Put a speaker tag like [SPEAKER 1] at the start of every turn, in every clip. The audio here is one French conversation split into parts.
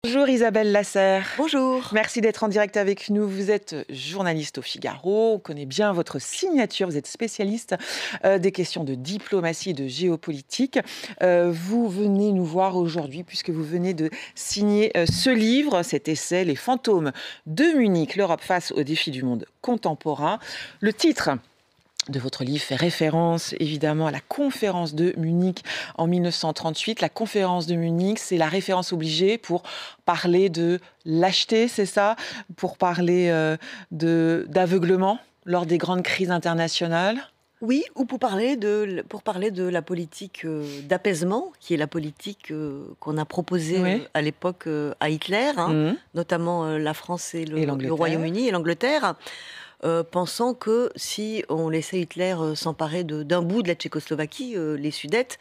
[SPEAKER 1] Bonjour Isabelle Lasserre.
[SPEAKER 2] Bonjour.
[SPEAKER 1] Merci d'être en direct avec nous. Vous êtes journaliste au Figaro. On connaît bien votre signature. Vous êtes spécialiste des questions de diplomatie et de géopolitique. Vous venez nous voir aujourd'hui puisque vous venez de signer ce livre, cet essai, Les fantômes de Munich, l'Europe face aux défis du monde contemporain. Le titre de votre livre fait référence évidemment à la conférence de Munich en 1938. La conférence de Munich, c'est la référence obligée pour parler de lâcheté, c'est ça? Pour parler d'aveuglement lors des grandes crises internationales?
[SPEAKER 2] Oui, ou pour parler de la politique d'apaisement, qui est la politique qu'on a proposée
[SPEAKER 1] Oui.
[SPEAKER 2] à l'époque à Hitler,
[SPEAKER 1] Mmh.
[SPEAKER 2] notamment la France et
[SPEAKER 1] Et
[SPEAKER 2] le
[SPEAKER 1] l'Angleterre.
[SPEAKER 2] Royaume-Uni et l'Angleterre, pensant que si on laissait Hitler s'emparer d'un bout de la Tchécoslovaquie, les Sudètes,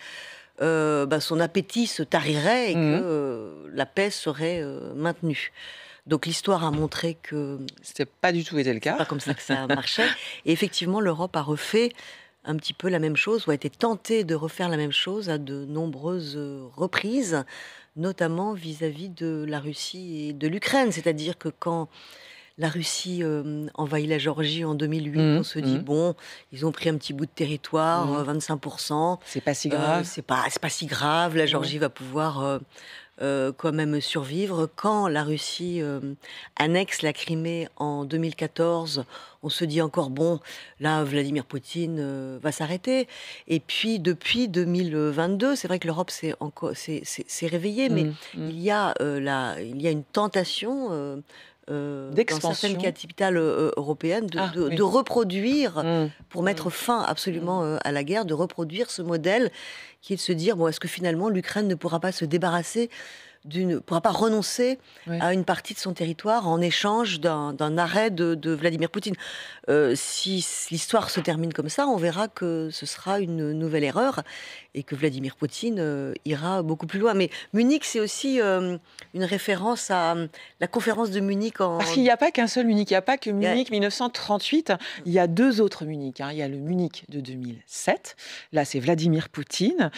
[SPEAKER 2] son appétit se tarirait et que la paix serait maintenue. Donc l'histoire a montré que
[SPEAKER 1] C'était pas du tout été le
[SPEAKER 2] c'est
[SPEAKER 1] cas.
[SPEAKER 2] pas comme ça que ça marchait. Et effectivement, l'Europe a refait un petit peu la même chose, ou a été tentée de refaire la même chose à de nombreuses reprises, notamment vis-à-vis de la Russie et de l'Ukraine. C'est-à-dire que quand la Russie envahit la Géorgie en 2008, on se dit, bon, ils ont pris un petit bout de territoire, 25%,
[SPEAKER 1] C'est pas si grave.
[SPEAKER 2] c'est pas si grave, la Géorgie va pouvoir quand même survivre. Quand la Russie annexe la Crimée en 2014, on se dit encore, bon, là, Vladimir Poutine va s'arrêter. Et puis, depuis 2022, c'est vrai que l'Europe s'est réveillée, mais il y a une tentation dans
[SPEAKER 1] D'expansion.
[SPEAKER 2] certaines capitales européennes
[SPEAKER 1] Oui.
[SPEAKER 2] de reproduire,
[SPEAKER 1] Mmh.
[SPEAKER 2] pour mettre fin absolument à la guerre, de reproduire ce modèle qui est de se dire, bon, est-ce que finalement l'Ukraine ne pourra pas se débarrasser pourra pas renoncer
[SPEAKER 1] Ouais.
[SPEAKER 2] à une partie de son territoire en échange d'un arrêt de Vladimir Poutine. Si l'histoire se termine comme ça, on verra que ce sera une nouvelle erreur et que Vladimir Poutine ira beaucoup plus loin. Mais Munich, c'est aussi une référence à la conférence de Munich en...
[SPEAKER 1] Parce qu'il n'y a pas qu'un seul Munich, il n'y a pas que
[SPEAKER 2] y a-
[SPEAKER 1] Munich 1938, il y a deux autres Munich. Il y a le Munich de 2007, là c'est Vladimir Poutine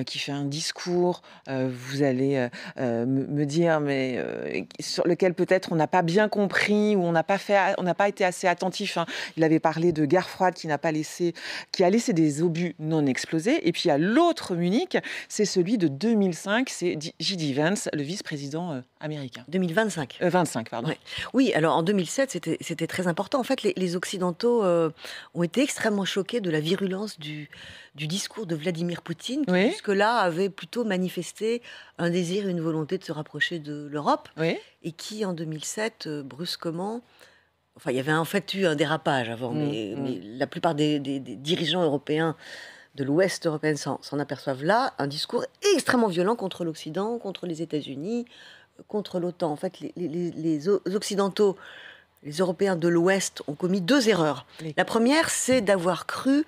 [SPEAKER 1] qui fait un discours, vous allez me dire, mais sur lequel peut-être on n'a pas bien compris ou on n'a pas été assez attentif. Il avait parlé de guerre froide qui a laissé des obus non explosés. Et puis il y a l'autre Munich, c'est celui de 2005, c'est J.D. Vance, le vice-président américain.
[SPEAKER 2] 2025.
[SPEAKER 1] 25, pardon.
[SPEAKER 2] Ouais. Oui, alors en 2007, c'était très important. En fait, les Occidentaux ont été extrêmement choqués de la virulence du discours de Vladimir Poutine, qui
[SPEAKER 1] Oui.
[SPEAKER 2] jusque-là avait plutôt manifesté un désir, une volonté de se rapprocher de l'Europe,
[SPEAKER 1] Oui.
[SPEAKER 2] et qui, en 2007, brusquement... Enfin, il y avait en fait eu un dérapage avant, mais la plupart des dirigeants européens de l'Ouest européen s'en aperçoivent là, un discours extrêmement violent contre l'Occident, contre les États-Unis, contre l'OTAN. En fait, les Occidentaux, les Européens de l'Ouest ont commis deux erreurs.
[SPEAKER 1] Oui.
[SPEAKER 2] La première, c'est d'avoir cru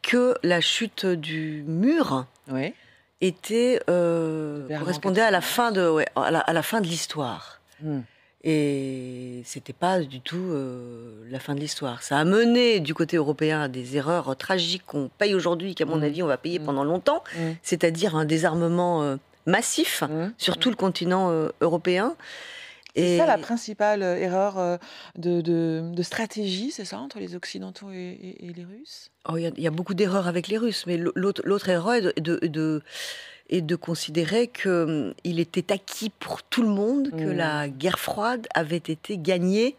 [SPEAKER 2] que la chute du mur
[SPEAKER 1] Oui.
[SPEAKER 2] était,
[SPEAKER 1] Berlin
[SPEAKER 2] correspondait à la fin à la fin de l'histoire.
[SPEAKER 1] Mm.
[SPEAKER 2] Et c'était pas du tout la fin de l'histoire. Ça a mené du côté européen à des erreurs tragiques qu'on paye aujourd'hui, qu'à mon avis on va payer pendant longtemps, c'est-à-dire un désarmement massif sur tout le continent européen.
[SPEAKER 1] C'est ça la principale erreur de stratégie, c'est ça, entre les Occidentaux et les Russes?
[SPEAKER 2] Oh, il y a beaucoup d'erreurs avec les Russes, mais l'autre erreur est de considérer qu'il était acquis pour tout le monde que la guerre froide avait été gagnée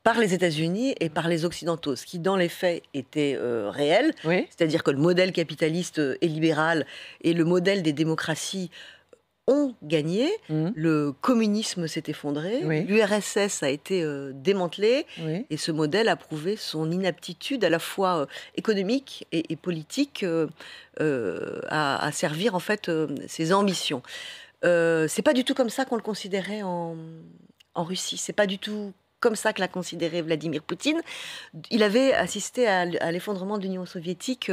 [SPEAKER 2] par les États-Unis et par les Occidentaux, ce qui dans les faits était réel,
[SPEAKER 1] Oui.
[SPEAKER 2] c'est-à-dire que le modèle capitaliste et libéral et le modèle des démocraties ont gagné, le communisme s'est effondré,
[SPEAKER 1] Oui.
[SPEAKER 2] l'URSS a été démantelé,
[SPEAKER 1] Oui.
[SPEAKER 2] et ce modèle a prouvé son inaptitude à la fois économique et politique à servir en fait ses ambitions. C'est pas du tout comme ça qu'on le considérait en Russie, c'est pas du tout comme ça que l'a considéré Vladimir Poutine. Il avait assisté à l'effondrement de l'Union soviétique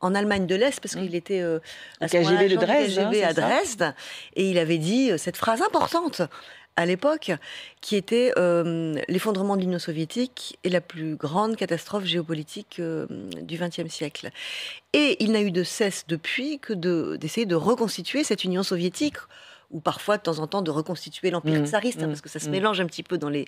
[SPEAKER 2] en Allemagne de l'Est, parce qu'il était à ce moment-là
[SPEAKER 1] KGB de
[SPEAKER 2] agent du
[SPEAKER 1] Dresde,
[SPEAKER 2] KGB à
[SPEAKER 1] c'est ça
[SPEAKER 2] Dresde, et il avait dit cette phrase importante à l'époque, qui était l'effondrement de l'Union soviétique est la plus grande catastrophe géopolitique du XXe siècle. Et il n'a eu de cesse depuis que d'essayer de reconstituer cette Union soviétique ou parfois de temps en temps de reconstituer l'empire tsariste, parce que ça se mélange un petit peu dans les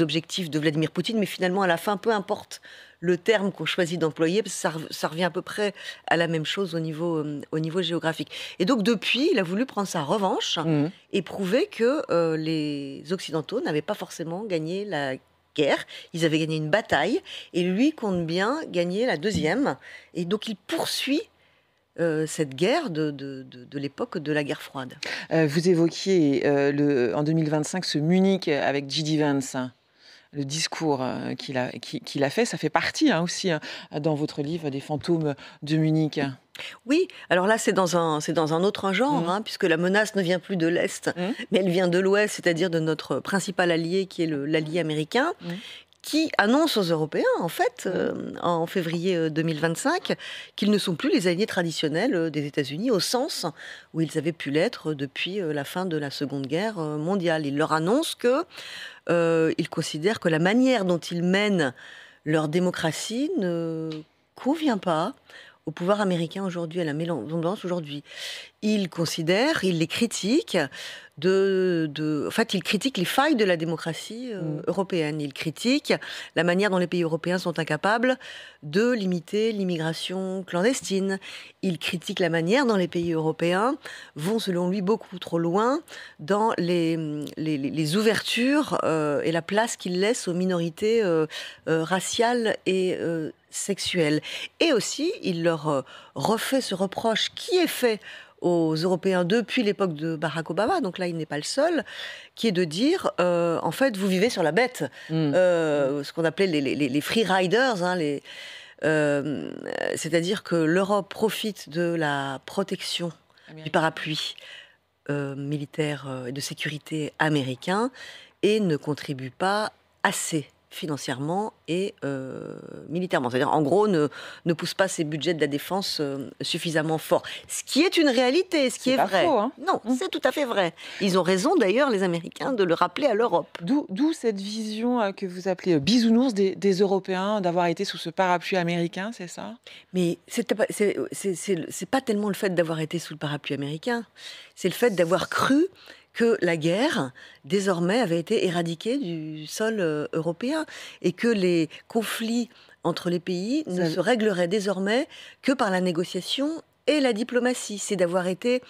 [SPEAKER 2] objectifs de Vladimir Poutine, mais finalement à la fin, peu importe le terme qu'on choisit d'employer, parce que ça revient à peu près à la même chose au niveau géographique. Et donc depuis, il a voulu prendre sa revanche et prouver que les Occidentaux n'avaient pas forcément gagné la guerre, ils avaient gagné une bataille, et lui compte bien gagner la deuxième, et donc il poursuit cette guerre de l'époque de la guerre froide.
[SPEAKER 1] Vous évoquiez en 2025 ce Munich avec J.D. Vance. Le discours qu'il a fait, ça fait partie aussi dans votre livre des fantômes de Munich.
[SPEAKER 2] Oui, alors là c'est dans un autre genre, puisque la menace ne vient plus de l'Est, mais elle vient de l'Ouest, c'est-à-dire de notre principal allié qui est l'allié américain, qui annonce aux Européens, en fait, en février 2025, qu'ils ne sont plus les alliés traditionnels des États-Unis, au sens où ils avaient pu l'être depuis la fin de la Seconde Guerre mondiale. Il leur annonce qu'ils considèrent que la manière dont ils mènent leur démocratie ne convient pas au pouvoir américain aujourd'hui, à la Maison-Blanche aujourd'hui. Ils considèrent, ils les critiquent, en fait, ils critiquent les failles de la démocratie européenne. Ils critiquent la manière dont les pays européens sont incapables de limiter l'immigration clandestine. Ils critiquent la manière dont les pays européens vont, selon lui, beaucoup trop loin dans les ouvertures et la place qu'ils laissent aux minorités raciales et sexuelles. Et aussi, il leur refait ce reproche qui est fait aux Européens depuis l'époque de Barack Obama, donc là il n'est pas le seul, qui est de dire, en fait, vous vivez sur la bête. Ce qu'on appelait les free riders, c'est-à-dire que l'Europe profite de la protection du parapluie militaire et de sécurité américain et ne contribue pas assez financièrement et militairement. C'est-à-dire, en gros, ne pousse pas ses budgets de la défense suffisamment forts. Ce qui est une réalité, ce qui est vrai.
[SPEAKER 1] Faux, hein.
[SPEAKER 2] Non, c'est tout à fait vrai. Ils ont raison, d'ailleurs, les Américains, de le rappeler à l'Europe.
[SPEAKER 1] D'où cette vision que vous appelez bisounours des Européens, d'avoir été sous ce parapluie américain, c'est ça?
[SPEAKER 2] Mais c'est pas tellement le fait d'avoir été sous le parapluie américain, c'est le fait d'avoir cru que la guerre, désormais, avait été éradiquée du sol européen et que les conflits entre les pays ne se régleraient désormais que par la négociation et la diplomatie. C'est d'avoir été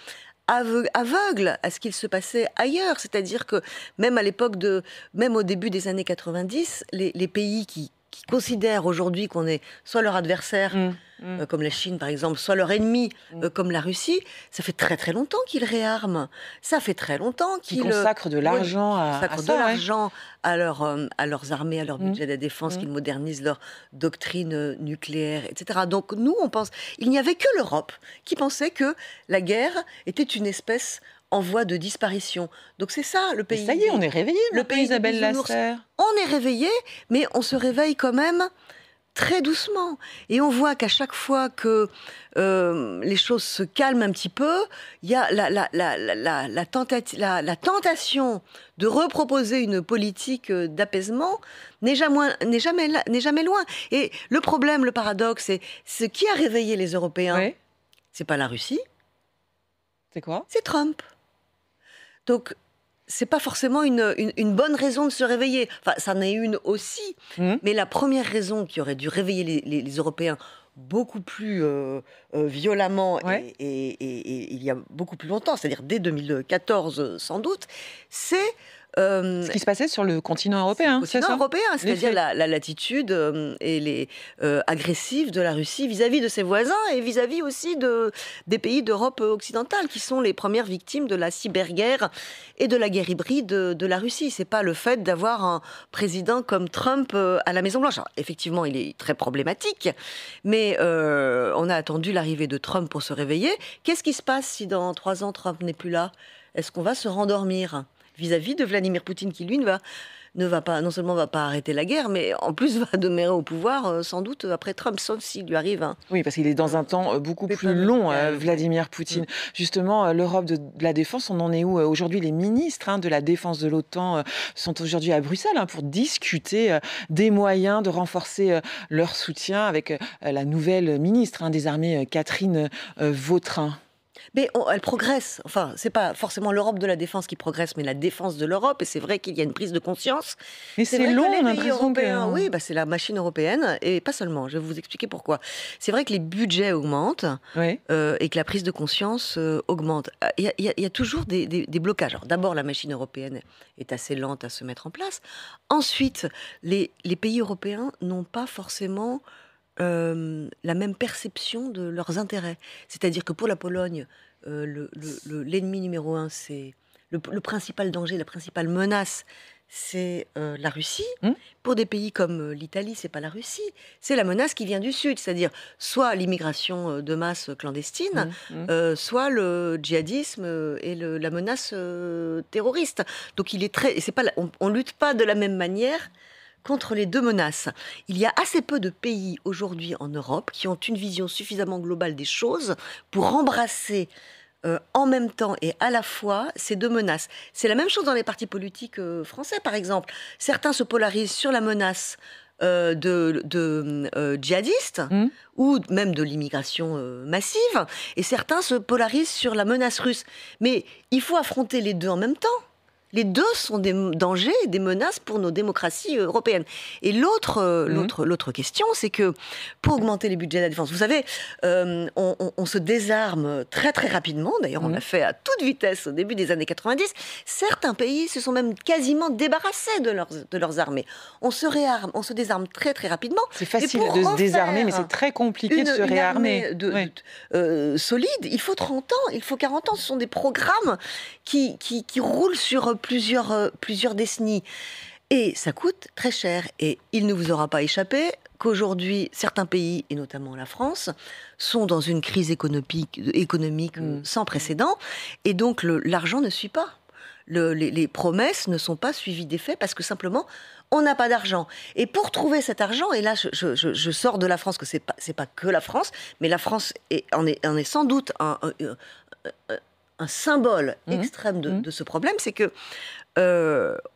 [SPEAKER 2] aveugle à ce qu'il se passait ailleurs. C'est-à-dire que même même au début des années 90, les pays qui considèrent aujourd'hui qu'on est soit leur adversaire, comme la Chine par exemple, soit leur ennemi, comme la Russie, ça fait très très longtemps qu'ils réarment. Ça fait très longtemps qu'ils
[SPEAKER 1] consacrent de l'argent
[SPEAKER 2] à leurs armées, à leur budget de la défense, qu'ils modernisent leur doctrine nucléaire, etc. Donc nous, on pense... Il n'y avait que l'Europe qui pensait que la guerre était une espèce en voie de disparition. Donc c'est ça, le pays...
[SPEAKER 1] Mais ça y est, on est réveillé, le pays Isabelle Lasserre.
[SPEAKER 2] On est réveillé, mais on se réveille quand même très doucement. Et on voit qu'à chaque fois que les choses se calment un petit peu, il y a la tentation de reproposer une politique d'apaisement n'est jamais loin. Et le problème, le paradoxe, c'est ce qui a réveillé les Européens. C'est pas la Russie.
[SPEAKER 1] C'est quoi?
[SPEAKER 2] C'est Trump. Donc, c'est pas forcément une bonne raison de se réveiller. Enfin, ça en est une aussi. Mais la première raison qui aurait dû réveiller les Européens beaucoup plus violemment et il y a beaucoup plus longtemps, c'est-à-dire dès 2014 sans doute, c'est...
[SPEAKER 1] ce qui se passait sur le continent européen,
[SPEAKER 2] c'est ça ? C'est-à-dire la latitude agressive de la Russie vis-à-vis de ses voisins et vis-à-vis aussi des pays d'Europe occidentale qui sont les premières victimes de la cyberguerre et de la guerre hybride de la Russie. C'est pas le fait d'avoir un président comme Trump à la Maison-Blanche. Alors, effectivement, il est très problématique, mais on a attendu l'arrivée de Trump pour se réveiller. Qu'est-ce qui se passe si dans 3 ans Trump n'est plus là ? Est-ce qu'on va se rendormir vis-à-vis de Vladimir Poutine qui, lui, non seulement va pas arrêter la guerre, mais en plus va demeurer au pouvoir, sans doute, après Trump, sauf s'il lui arrive...
[SPEAKER 1] Oui, parce qu'il est dans un temps beaucoup plus long, Vladimir Poutine. Justement, l'Europe de la défense, on en est où aujourd'hui? Les ministres de la défense de l'OTAN sont aujourd'hui à Bruxelles pour discuter des moyens de renforcer leur soutien avec la nouvelle ministre des Armées, Catherine Vautrin.
[SPEAKER 2] Mais elle progresse. Enfin, c'est pas forcément l'Europe de la défense qui progresse, mais la défense de l'Europe. Et c'est vrai qu'il y a une prise de conscience.
[SPEAKER 1] Mais
[SPEAKER 2] C'est
[SPEAKER 1] c'est
[SPEAKER 2] vrai
[SPEAKER 1] long,
[SPEAKER 2] que
[SPEAKER 1] on a
[SPEAKER 2] les pays
[SPEAKER 1] l'impression que...
[SPEAKER 2] européens, oui, c'est la machine européenne, et pas seulement. Je vais vous expliquer pourquoi. C'est vrai que les budgets augmentent
[SPEAKER 1] Oui.
[SPEAKER 2] et que la prise de conscience augmente. Il y a toujours des blocages. Alors, d'abord, la machine européenne est assez lente à se mettre en place. Ensuite, les pays européens n'ont pas forcément la même perception de leurs intérêts. C'est-à-dire que pour la Pologne, l'ennemi numéro un, c'est le principal danger, la principale menace, c'est la Russie.
[SPEAKER 1] Hmm.
[SPEAKER 2] Pour des pays comme l'Italie, c'est pas la Russie, c'est la menace qui vient du Sud, c'est-à-dire soit l'immigration de masse clandestine, soit le djihadisme et la menace terroriste. Donc il est c'est pas, on lutte pas de la même manière contre les deux menaces. Il y a assez peu de pays aujourd'hui en Europe qui ont une vision suffisamment globale des choses pour embrasser en même temps et à la fois ces deux menaces. C'est la même chose dans les partis politiques français, par exemple. Certains se polarisent sur la menace djihadistes ou même de l'immigration massive, et certains se polarisent sur la menace russe. Mais il faut affronter les deux en même temps. Les deux sont des dangers et des menaces pour nos démocraties européennes. Et l'autre question, c'est que pour augmenter les budgets de la défense, vous savez, on se désarme très très rapidement. D'ailleurs, on l'a fait à toute vitesse au début des années 90. Certains pays se sont même quasiment débarrassés de leurs armées. On se réarme, on se désarme très très rapidement.
[SPEAKER 1] C'est facile de se désarmer, mais c'est très compliqué de se réarmer.
[SPEAKER 2] Solide, il faut 30 ans, il faut 40 ans. Ce sont des programmes qui roulent sur plusieurs décennies. Et ça coûte très cher. Et il ne vous aura pas échappé qu'aujourd'hui, certains pays, et notamment la France, sont dans une crise économique sans précédent. Et donc, l'argent ne suit pas. Les promesses ne sont pas suivies des faits parce que simplement, on n'a pas d'argent. Et pour trouver cet argent, et là, je sors de la France, que c'est pas que la France, mais la France en est sans doute un symbole extrême de ce problème, c'est que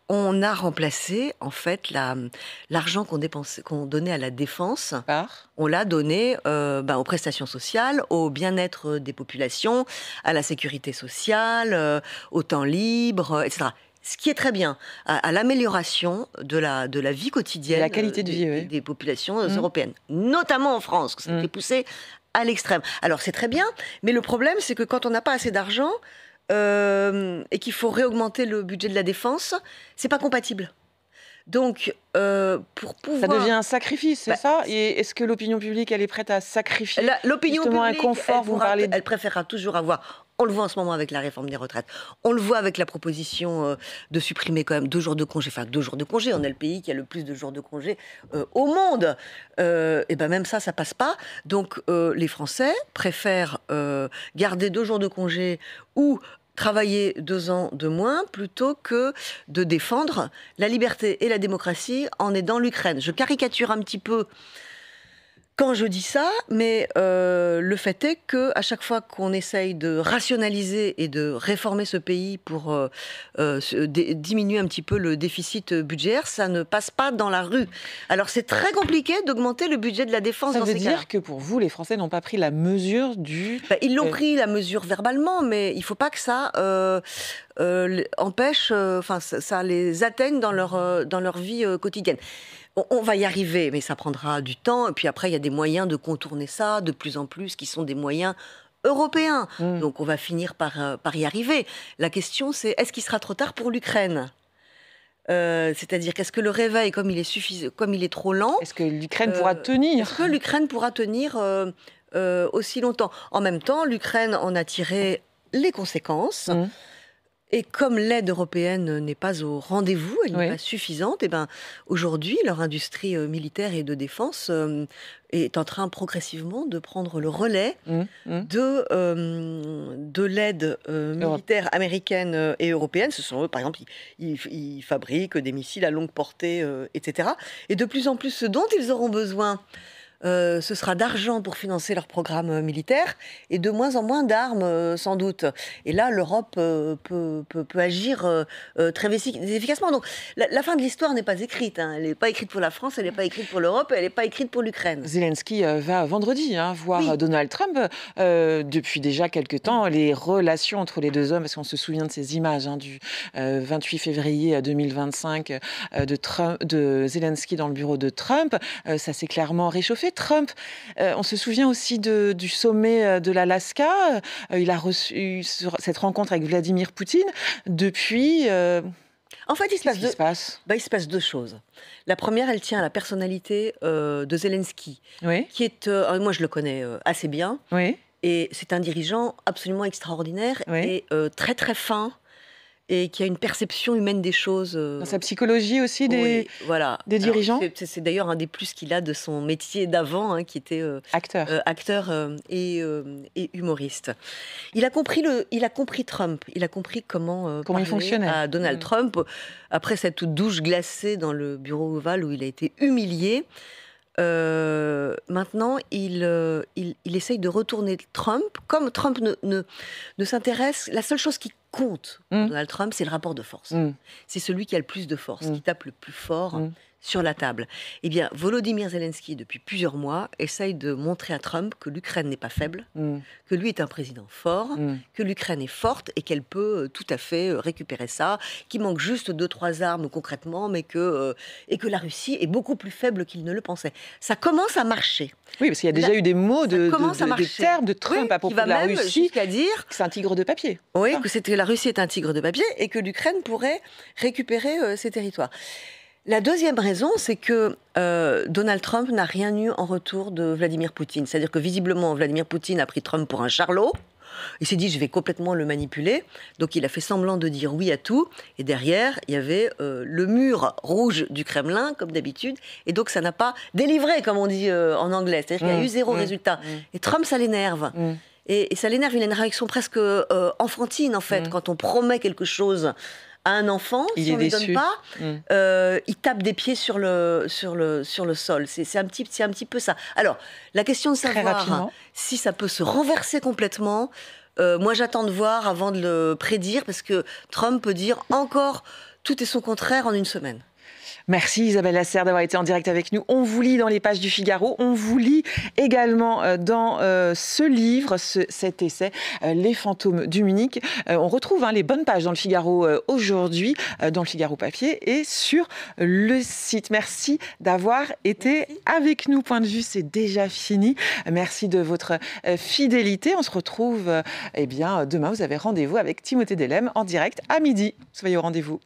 [SPEAKER 2] on a remplacé en fait l'argent qu'on donnait à la défense, on l'a donné aux prestations sociales, au bien-être des populations, à la sécurité sociale, au temps libre, etc. Ce qui est très bien, à l'amélioration de la vie quotidienne,
[SPEAKER 1] la qualité de vie,
[SPEAKER 2] des populations européennes, notamment en France, que ça a été poussé à l'extrême. Alors c'est très bien, mais le problème c'est que quand on n'a pas assez d'argent et qu'il faut réaugmenter le budget de la défense, c'est pas compatible. Donc, pour pouvoir...
[SPEAKER 1] Ça devient un sacrifice, c'est ça? Et est-ce que l'opinion publique, elle est prête à sacrifier
[SPEAKER 2] l'opinion publique,
[SPEAKER 1] un confort?
[SPEAKER 2] Elle préférera toujours avoir... On le voit en ce moment avec la réforme des retraites. On le voit avec la proposition de supprimer quand même 2 jours de congé. Enfin, 2 jours de congé, on est le pays qui a le plus de jours de congé au monde. Et ben même ça passe pas. Donc, les Français préfèrent garder 2 jours de congé ou travailler 2 ans de moins plutôt que de défendre la liberté et la démocratie en aidant l'Ukraine. Je caricature un petit peu quand je dis ça, mais le fait est qu'à chaque fois qu'on essaye de rationaliser et de réformer ce pays pour diminuer un petit peu le déficit budgétaire, ça ne passe pas dans la rue. Alors c'est très compliqué d'augmenter le budget de la défense dans ces cas-là.
[SPEAKER 1] Ça veut dire que pour vous, les Français n'ont pas pris la mesure du...
[SPEAKER 2] Ils l'ont pris, la mesure, verbalement, mais il ne faut pas que ça empêche, ça les atteigne dans leur vie quotidienne. On va y arriver, mais ça prendra du temps. Et puis après, il y a des moyens de contourner ça, de plus en plus, qui sont des moyens européens. Donc on va finir par y arriver. La question, c'est est-ce qu'il sera trop tard pour l'Ukraine ? C'est-à-dire qu'est-ce que le réveil, comme il est trop lent...
[SPEAKER 1] Est-ce que l'Ukraine pourra tenir ?
[SPEAKER 2] Est-ce que l'Ukraine pourra tenir aussi longtemps ? En même temps, l'Ukraine en a tiré les conséquences. Et comme l'aide européenne n'est pas au rendez-vous, elle n'est pas suffisante, et aujourd'hui, leur industrie militaire et de défense est en train progressivement de prendre le relais de l'aide militaire américaine et européenne. Ce sont eux, par exemple, ils fabriquent des missiles à longue portée, etc. Et de plus en plus, ce dont ils auront besoin ce sera d'argent pour financer leur programme militaire et de moins en moins d'armes, sans doute. Et là, l'Europe peut agir très efficacement. Donc, la fin de l'histoire n'est pas écrite. Hein. Elle n'est pas écrite pour la France, elle n'est pas écrite pour l'Europe, elle n'est pas écrite pour l'Ukraine.
[SPEAKER 1] Zelensky va vendredi voir Donald Trump. Depuis déjà quelques temps, les relations entre les deux hommes, parce qu'on se souvient de ces images du 28 février 2025 de Zelensky dans le bureau de Trump, ça s'est clairement réchauffé. Trump, on se souvient aussi du sommet de l'Alaska. Il a reçu cette rencontre avec Vladimir Poutine. Depuis,
[SPEAKER 2] en fait, il se passe 2 choses. La première, elle tient à la personnalité de Zelensky, qui est, moi je le connais assez bien, et c'est un dirigeant absolument extraordinaire et très très fin, et qui a une perception humaine des choses.
[SPEAKER 1] Dans sa psychologie aussi des dirigeants.
[SPEAKER 2] C'est d'ailleurs un des plus qu'il a de son métier d'avant, qui était acteur et humoriste. Il a compris Trump, il a compris comment
[SPEAKER 1] il fonctionnait
[SPEAKER 2] à Donald Trump, après cette douche glacée dans le bureau ovale où il a été humilié. Maintenant, il essaye de retourner Trump. Comme Trump ne s'intéresse, la seule chose qui compte pour Donald Trump, c'est le rapport de force. C'est celui qui a le plus de force, qui tape le plus fort sur la table. Eh bien, Volodymyr Zelensky, depuis plusieurs mois, essaye de montrer à Trump que l'Ukraine n'est pas faible, que lui est un président fort, que l'Ukraine est forte et qu'elle peut tout à fait récupérer ça, qu'il manque juste 2-3 armes concrètement, mais et que la Russie est beaucoup plus faible qu'il ne le pensait. Ça commence à marcher.
[SPEAKER 1] Oui, parce qu'il y a déjà eu des mots, des termes de Trump à propos de la Russie,
[SPEAKER 2] jusqu'à dire
[SPEAKER 1] que c'est un tigre de papier.
[SPEAKER 2] Oui, que la Russie est un tigre de papier et que l'Ukraine pourrait récupérer ses territoires. La deuxième raison, c'est que Donald Trump n'a rien eu en retour de Vladimir Poutine. C'est-à-dire que visiblement, Vladimir Poutine a pris Trump pour un charlot. Il s'est dit, je vais complètement le manipuler. Donc il a fait semblant de dire oui à tout. Et derrière, il y avait le mur rouge du Kremlin, comme d'habitude. Et donc ça n'a pas délivré, comme on dit en anglais. C'est-à-dire qu'il y a eu 0 résultat. Et Trump, ça l'énerve. Et ça l'énerve, il a une réaction presque enfantine, en fait, quand on promet quelque chose à un enfant, si on ne lui donne pas, il tape des pieds sur le sol. C'est un petit peu ça. Alors, la question de savoir si ça peut se renverser complètement, moi j'attends de voir avant de le prédire, parce que Trump peut dire encore tout et son contraire en une semaine.
[SPEAKER 1] Merci Isabelle Lasserre d'avoir été en direct avec nous. On vous lit dans les pages du Figaro, on vous lit également dans ce livre, cet essai, Les fantômes du Munich. On retrouve les bonnes pages dans le Figaro aujourd'hui, dans le Figaro papier et sur le site. Merci d'avoir été avec nous. Point de vue, c'est déjà fini. Merci de votre fidélité. On se retrouve demain. Vous avez rendez-vous avec Timothée Delem en direct à midi. Soyez au rendez-vous.